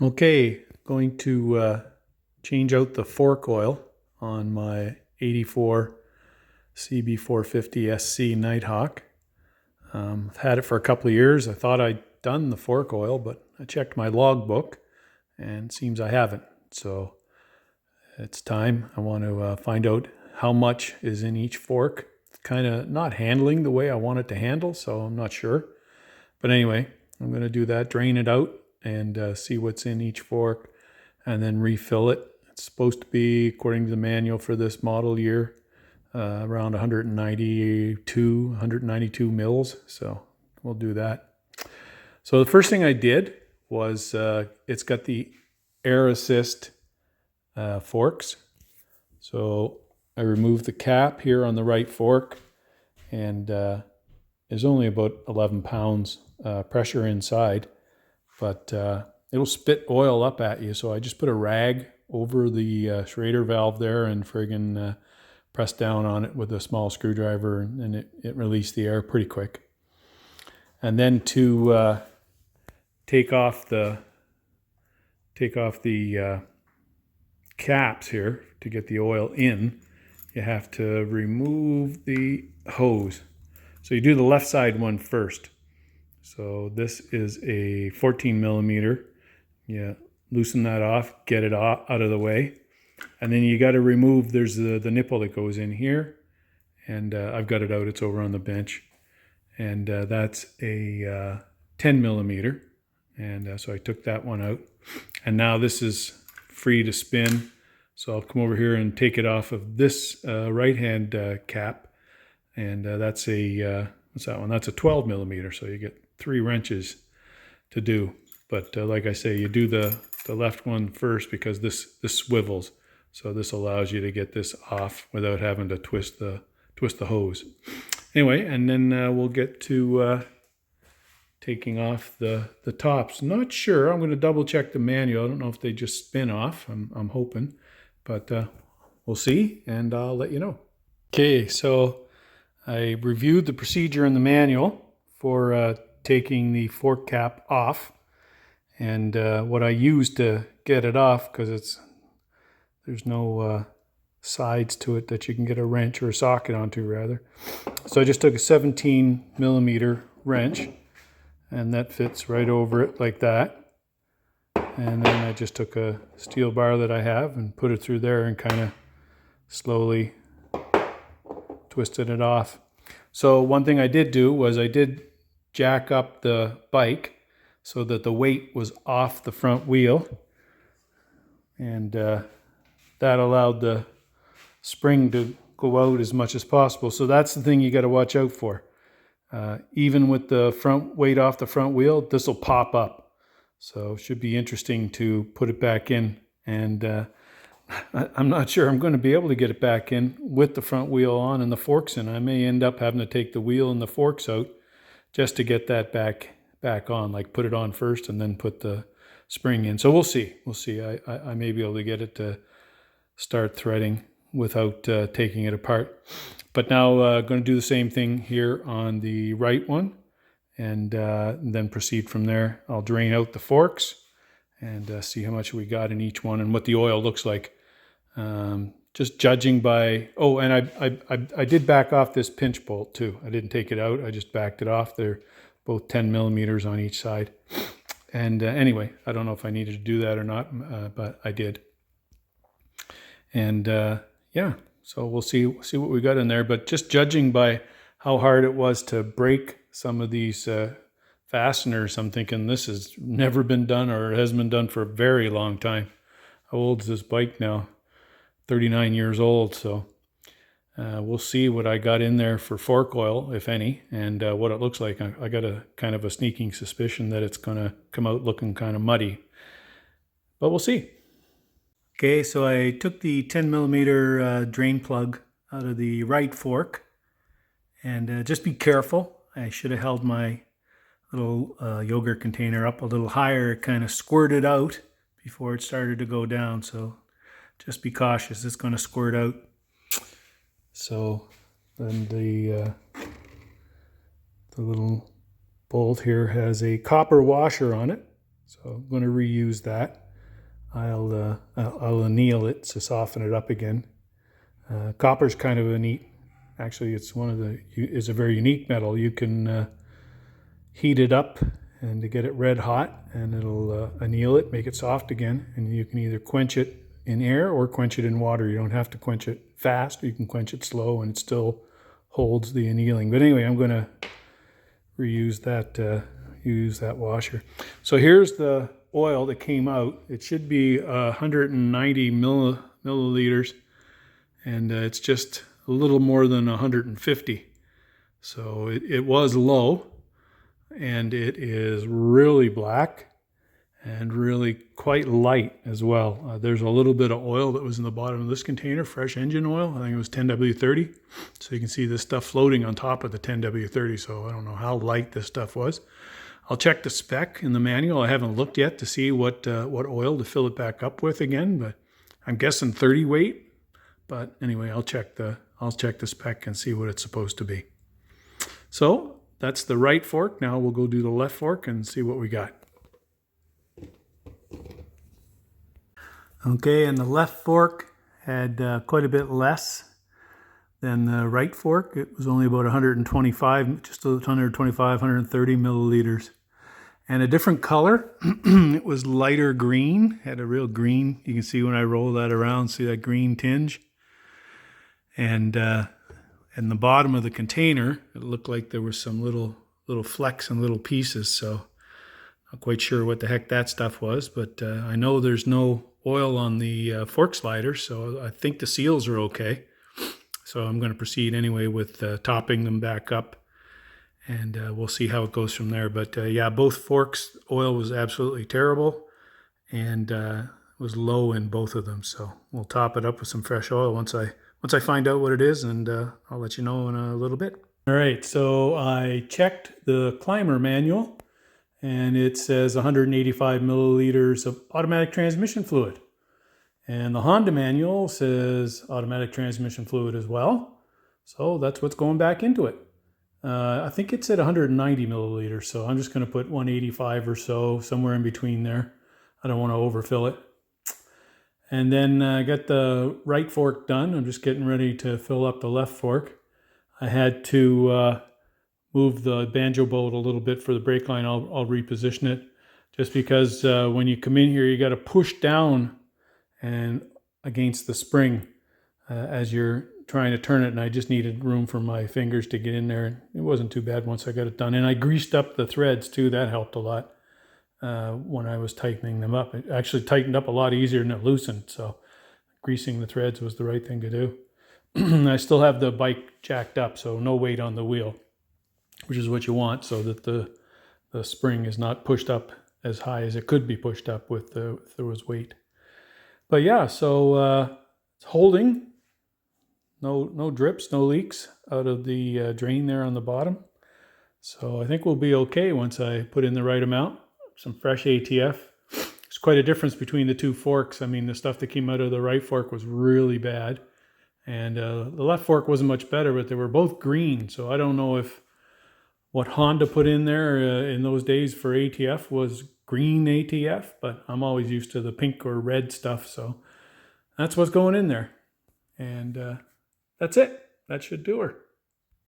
Okay, going to change out the fork oil on my 84 CB450SC Nighthawk. I've had it for a couple of years. I thought I'd done the fork oil, but I checked my logbook and it seems I haven't. So it's time. I want to find out how much is in each fork. It's kind of not handling the way I want it to handle, so I'm not sure. But anyway, I'm going to do that, drain it out, and see what's in each fork, and then refill it. It's supposed to be, according to the manual for this model year, around 192 mils. So we'll do that. So the first thing I did was it's got the air assist forks. So I removed the cap here on the right fork, and there's only about 11 pounds pressure inside, but it'll spit oil up at you. So I just put a rag over the Schrader valve there and friggin' pressed down on it with a small screwdriver, and it released the air pretty quick. And then to take off the caps here to get the oil in, you have to remove the hose. So you do the left side one first. So this is a 14 millimeter. You loosen that off, get it out of the way. And then you got to remove, there's the nipple that goes in here. And I've got it out, it's over on the bench. And that's a 10 millimeter. And so I took that one out. And now this is free to spin. So I'll come over here and take it off of this right-hand cap. And that's a, what's that one? That's a 12 millimeter. So you get 3 wrenches to do. But like I say, you do the left one first because this swivels. So this allows you to get this off without having to twist the hose. Anyway, and then we'll get to taking off the tops. Not sure. I'm going to double check the manual. I don't know if they just spin off. I'm hoping. But we'll see, and I'll let you know. Okay, so I reviewed the procedure in the manual for taking the fork cap off, and what I used to get it off, because there's no sides to it that you can get a wrench or a socket onto, rather. So I just took a 17 millimeter wrench, and that fits right over it like that. And then I just took a steel bar that I have and put it through there and kind of slowly twisted it off. So one thing I did do was I did jack up the bike so that the weight was off the front wheel. And that allowed the spring to go out as much as possible. So that's the thing you got to watch out for. Even with the front weight off the front wheel, this will pop up. So it should be interesting to put it back in. And I'm not sure I'm going to be able to get it back in with the front wheel on and the forks in. I may end up having to take the wheel and the forks out just to get that back on, like put it on first and then put the spring in. So we'll see. We'll see. I may be able to get it to start threading without taking it apart. But now going to do the same thing here on the right one, and then proceed from there. I'll drain out the forks and see how much we got in each one and what the oil looks like. Just judging by, oh, and I did back off this pinch bolt too. I didn't take it out. I just backed it off. They're both 10 millimeters on each side. And anyway, I don't know if I needed to do that or not, but I did. And yeah, so we'll see what we got in there. But just judging by how hard it was to break some of these fasteners, I'm thinking this has never been done, or it hasn't been done for a very long time. How old is this bike now? 39 years old. So we'll see what I got in there for fork oil, if any, and what it looks like. I got a kind of a sneaking suspicion that it's going to come out looking kind of muddy, but we'll see. Okay, so I took the 10 millimeter drain plug out of the right fork, and just be careful. I should have held my little yogurt container up a little higher. It kind of squirted out before it started to go down, so just be cautious. It's going to squirt out. So then the little bolt here has a copper washer on it, So I'm going to reuse that. I'll anneal it to soften it up again. Copper's kind of a neat, actually it's a very unique metal. You can heat it up and to get it red hot, and it'll anneal it, make it soft again, and you can either quench it in air or quench it in water. You don't have to quench it fast, you can quench it slow and it still holds the annealing. But anyway, I'm going to reuse that, use that washer. So here's the oil that came out. It should be 190 milliliters, and it's just a little more than 150. So it was low, and it is really black and really quite light as well. There's a little bit of oil that was in the bottom of this container, fresh engine oil. I think it was 10W30. So you can see this stuff floating on top of the 10W30. So I don't know how light this stuff was. I'll check the spec in the manual. I haven't looked yet to see what oil to fill it back up with again, but I'm guessing 30 weight. But anyway, I'll check the spec and see what it's supposed to be. So that's the right fork. Now we'll go do the left fork and see what we got. Okay, and the left fork had quite a bit less than the right fork. It was only about 125, just 125, 130 milliliters. And a different color. It was lighter green, had a real green. You can see when I roll that around, see that green tinge. And in the bottom of the container, it looked like there was some little flecks and little pieces. So not quite sure what the heck that stuff was, but I know there's no oil on the fork slider, so I think the seals are okay. So I'm going to proceed anyway with topping them back up, and we'll see how it goes from there. But yeah, both forks, oil was absolutely terrible, and was low in both of them. So we'll top it up with some fresh oil once I find out what it is, and I'll let you know in a little bit. All right, so I checked the Climber manual, and it says 185 milliliters of automatic transmission fluid. And the Honda manual says automatic transmission fluid as well. So that's what's going back into it. I think it said 190 milliliters, so I'm just going to put 185 or so, somewhere in between there. I don't want to overfill it. And then I got the right fork done. I'm just getting ready to fill up the left fork. I had to move the banjo bolt a little bit for the brake line. I'll reposition it, just because when you come in here, you got to push down and against the spring as you're trying to turn it, and I just needed room for my fingers to get in there. It wasn't too bad once I got it done, and I greased up the threads too. That helped a lot when I was tightening them up. It actually tightened up a lot easier than it loosened, so greasing the threads was the right thing to do. I still have the bike jacked up, so no weight on the wheel, which is what you want, so that the spring is not pushed up as high as it could be pushed up if there was weight. But yeah, so it's holding. No drips, no leaks out of the drain there on the bottom. So I think we'll be okay once I put in the right amount. Some fresh ATF. There's quite a difference between the two forks. I mean, the stuff that came out of the right fork was really bad. And the left fork wasn't much better, but they were both green. So I don't know if what Honda put in there in those days for ATF was green ATF, but I'm always used to the pink or red stuff. So that's what's going in there. And that's it. That should do her.